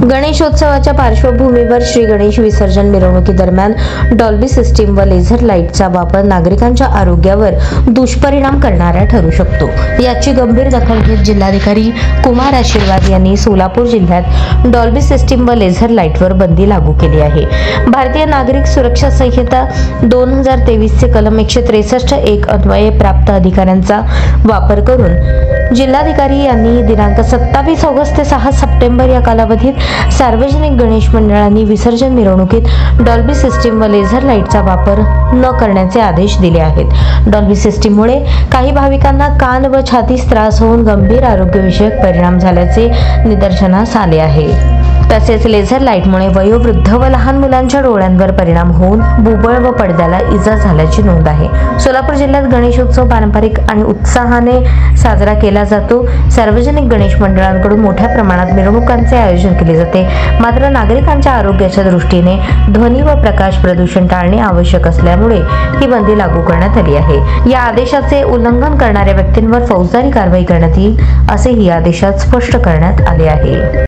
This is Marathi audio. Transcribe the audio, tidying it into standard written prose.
गणेशोत्सवाच्या पार्श्वभूमीवर श्री गणेश विसर्जन मिरवणुकीदरम्यान डॉल्बी सिस्टीम व लेझर लाईटचा वापर नागरिकांच्या आरोग्यावर दुष्परिणाम करणारा ठरू शकतो। याची गंभीर दखल घेत जिल्हाधिकारी कुमार आशीर्वाद यांनी सोलापूर जिल्ह्यात डॉल्बी सिस्टीम व लेझर लाईटवर बंदी लागू केली आहे। भारतीय नागरिक सुरक्षा संहिता 2023 चे कलम 163(1) अन्वये प्राप्त अधिकाऱ्यांचा वापर करून जिल्हाधिकारी यांनी दिनांक 27 ऑगस्ट ते 6 सप्टेंबर या कालावधीत सार्वजनिक गणेश मंडळांनी विसर्जन मिरवणुकीत डॉल्बी सिस्टीम व लेझर लाईटचा वापर न करण्याचे आदेश दिले आहेत। डॉल्बी सिस्टीममुळे काही भाविकांना कान व छातीस त्रास होऊन गंभीर आरोग्यविषयक परिणाम झाल्याचे निदर्शनास आले आहे। तसेच लेझर लाईटमुळे वयोवृद्ध व लहान मुलांच्या डोळ्यांवर परिणाम होऊन बुबुळ व पडद्याला इजा झाल्याची नोंद आहे। सोलापूर जिल्ह्यात गणेशोत्सव पारंपरिक आणि उत्साहाने साजरा केला जातो। सार्वजनिक गणेश मंडळांकडून मोठ्या प्रमाणात मिरवणुकांचे आयोजन केले जाते। मात्र नागरिकांच्या आरोग्याच्या दृष्टीने ध्वनी व प्रकाश प्रदूषण टाळणे आवश्यक असल्यामुळे ही बंदी लागू करण्यात आली आहे। या आदेशाचे उल्लंघन करणाऱ्या व्यक्तींवर फौजदारी कारवाई करण्यात येईल असेही या आदेशात स्पष्ट करण्यात आले आहे।